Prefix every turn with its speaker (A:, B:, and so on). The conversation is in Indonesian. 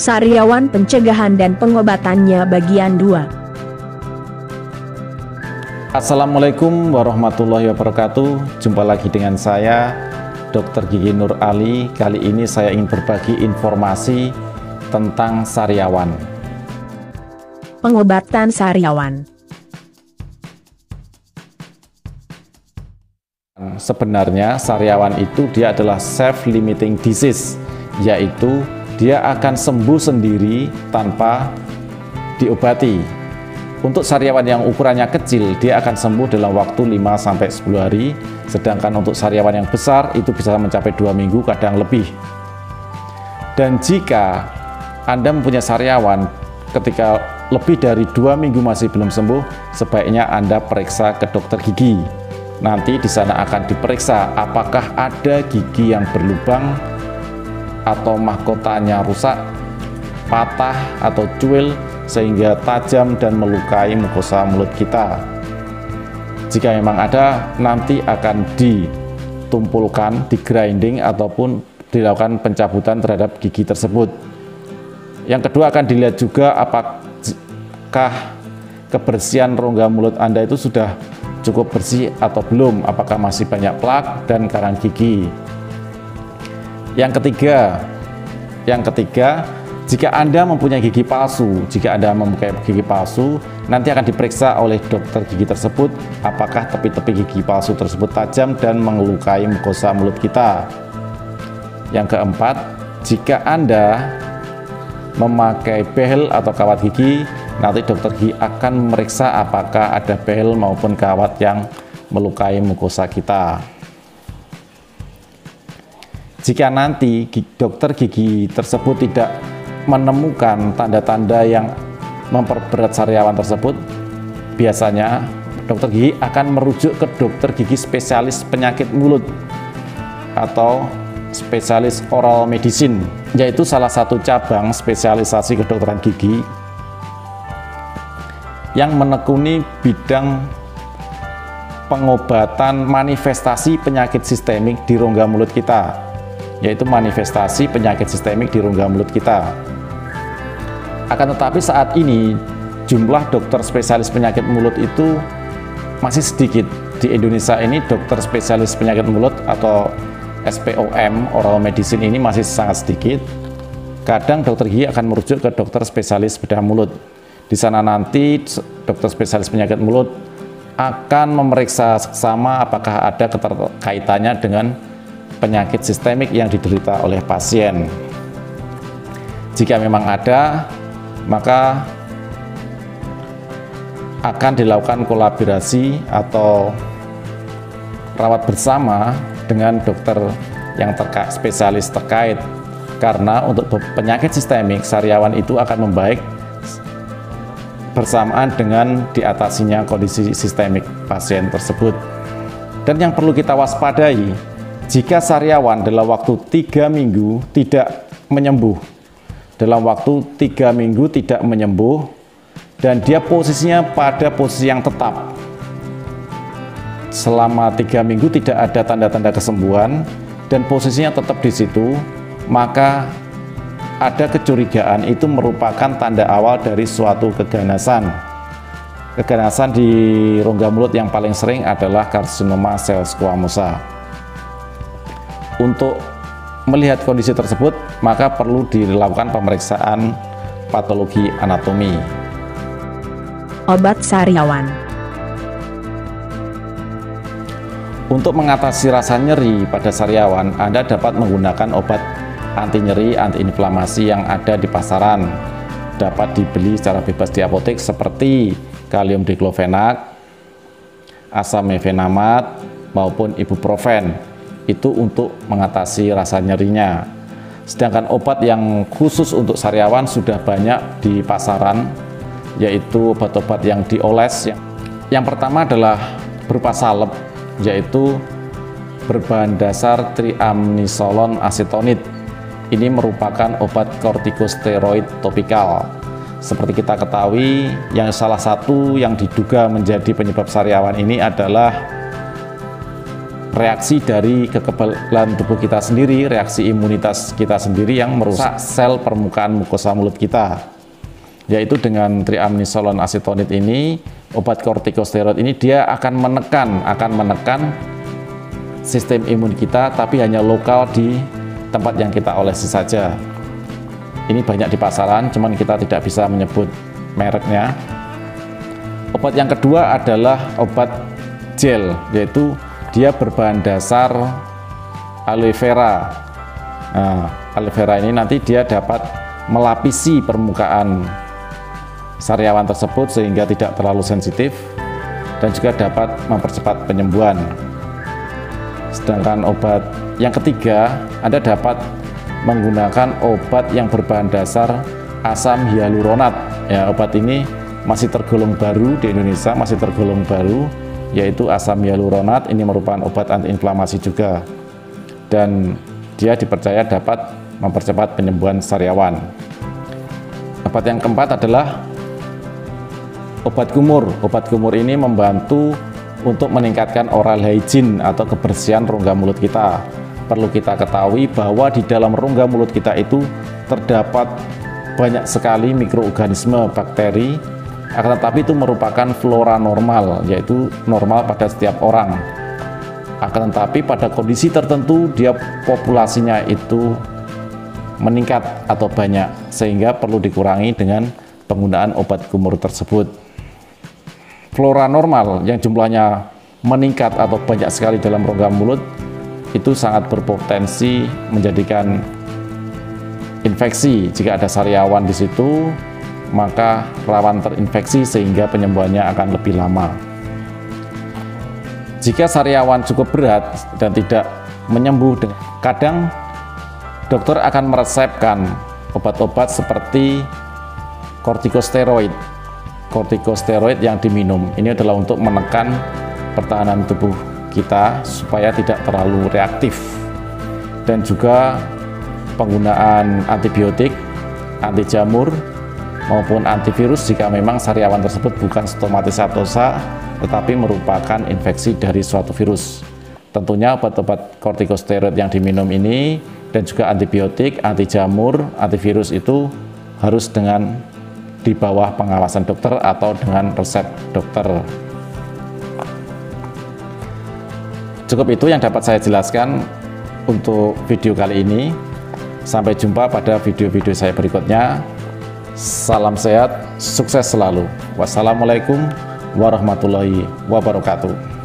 A: Sariawan pencegahan dan pengobatannya bagian 2.
B: Assalamualaikum warahmatullahi wabarakatuh. Jumpa lagi dengan saya Dr. Gigi Nur Ali. Kali ini saya ingin berbagi informasi tentang sariawan.
A: Pengobatan sariawan.
B: Sebenarnya sariawan itu dia adalah self-limiting disease, yaitu dia akan sembuh sendiri tanpa diobati. Untuk sariawan yang ukurannya kecil, dia akan sembuh dalam waktu 5-10 hari, sedangkan untuk sariawan yang besar itu bisa mencapai 2 minggu, kadang lebih. Dan jika Anda mempunyai sariawan ketika lebih dari 2 minggu masih belum sembuh, sebaiknya Anda periksa ke dokter gigi. Nanti di sana akan diperiksa apakah ada gigi yang berlubang atau mahkotanya rusak, patah atau cuil sehingga tajam dan melukai mukosa mulut kita. Jika memang ada, nanti akan ditumpulkan, di-grinding ataupun dilakukan pencabutan terhadap gigi tersebut. Yang kedua, akan dilihat juga apakah kebersihan rongga mulut Anda itu sudah cukup bersih atau belum, apakah masih banyak plak dan karang gigi. Yang ketiga, jika Anda mempunyai gigi palsu, nanti akan diperiksa oleh dokter gigi tersebut apakah tepi-tepi gigi palsu tersebut tajam dan melukai mukosa mulut kita. Yang keempat, jika Anda memakai behel atau kawat gigi, nanti dokter gigi akan memeriksa apakah ada behel maupun kawat yang melukai mukosa kita. Jika nanti dokter gigi tersebut tidak menemukan tanda-tanda yang memperberat sariawan tersebut, biasanya dokter gigi akan merujuk ke dokter gigi spesialis penyakit mulut atau spesialis oral medicine, yaitu salah satu cabang spesialisasi kedokteran gigi yang menekuni bidang pengobatan manifestasi penyakit sistemik di rongga mulut kita, yaitu manifestasi penyakit sistemik di rongga mulut kita. Akan tetapi saat ini jumlah dokter spesialis penyakit mulut itu masih sedikit. Di Indonesia ini dokter spesialis penyakit mulut atau SPOM, oral medicine, ini masih sangat sedikit. Kadang dokter gigi akan merujuk ke dokter spesialis bedah mulut. Di sana nanti dokter spesialis penyakit mulut akan memeriksa seksama apakah ada keterkaitannya dengan penyakit sistemik yang diderita oleh pasien. Jika memang ada, maka akan dilakukan kolaborasi atau rawat bersama dengan dokter yang spesialis terkait, karena untuk penyakit sistemik sariawan itu akan membaik bersamaan dengan diatasinya kondisi sistemik pasien tersebut. Dan yang perlu kita waspadai, jika sariawan dalam waktu 3 minggu tidak menyembuh, dan dia posisinya pada posisi yang tetap, selama 3 minggu tidak ada tanda-tanda kesembuhan dan posisinya tetap di situ, maka ada kecurigaan itu merupakan tanda awal dari suatu keganasan. Keganasan di rongga mulut yang paling sering adalah karsinoma sel squamosa. Untuk melihat kondisi tersebut, maka perlu dilakukan pemeriksaan patologi anatomi.
A: Obat sariawan.
B: Untuk mengatasi rasa nyeri pada sariawan, Anda dapat menggunakan obat anti nyeri, anti inflamasi yang ada di pasaran. Dapat dibeli secara bebas di apotek seperti kalium diklofenak, asam mefenamat, maupun ibuprofen. Itu untuk mengatasi rasa nyerinya. Sedangkan obat yang khusus untuk sariawan sudah banyak di pasaran, yaitu obat-obat yang dioles. Yang pertama adalah berupa salep, yaitu berbahan dasar triamnisolon asetonit. Ini merupakan obat kortikosteroid topikal. Seperti kita ketahui, yang salah satu yang diduga menjadi penyebab sariawan ini adalah reaksi dari kekebalan tubuh kita sendiri, reaksi imunitas kita sendiri yang merusak sel permukaan mukosa mulut kita. Yaitu dengan triamnisolon asetonit ini, obat kortikosteroid ini dia akan menekan sistem imun kita, tapi hanya lokal di tempat yang kita olesi saja. Ini banyak di pasaran, cuman kita tidak bisa menyebut mereknya. Obat yang kedua adalah obat gel, yaitu dia berbahan dasar aloe vera. Nah, aloe vera ini nanti dia dapat melapisi permukaan sariawan tersebut sehingga tidak terlalu sensitif dan juga dapat mempercepat penyembuhan. Sedangkan obat yang ketiga, Anda dapat menggunakan obat yang berbahan dasar asam hyaluronat. Ya, obat ini masih tergolong baru di Indonesia, masih tergolong baru, yaitu asam hyaluronat. Ini merupakan obat antiinflamasi juga, dan dia dipercaya dapat mempercepat penyembuhan sariawan. Obat yang keempat adalah obat kumur. Obat kumur ini membantu untuk meningkatkan oral hygiene atau kebersihan rongga mulut kita. Perlu kita ketahui bahwa di dalam rongga mulut kita itu terdapat banyak sekali mikroorganisme, bakteri, akan tetapi itu merupakan flora normal, yaitu normal pada setiap orang. Akan tetapi pada kondisi tertentu dia populasinya itu meningkat atau banyak, sehingga perlu dikurangi dengan penggunaan obat kumur tersebut. Flora normal yang jumlahnya meningkat atau banyak sekali dalam rongga mulut itu sangat berpotensi menjadikan infeksi. Jika ada sariawan di situ, maka rawan terinfeksi sehingga penyembuhannya akan lebih lama. Jika sariawan cukup berat dan tidak menyembuh, kadang dokter akan meresepkan obat-obat seperti kortikosteroid. Kortikosteroid yang diminum ini adalah untuk menekan pertahanan tubuh kita supaya tidak terlalu reaktif, dan juga penggunaan antibiotik, anti jamur maupun antivirus jika memang sariawan tersebut bukan stomatisatosa tetapi merupakan infeksi dari suatu virus. Tentunya obat-obat kortikosteroid yang diminum ini dan juga antibiotik, anti jamur, antivirus itu harus dengan di bawah pengawasan dokter atau dengan resep dokter. Cukup itu yang dapat saya jelaskan untuk video kali ini. Sampai jumpa pada video-video saya berikutnya. Salam sehat, sukses selalu. Wassalamualaikum warahmatullahi wabarakatuh.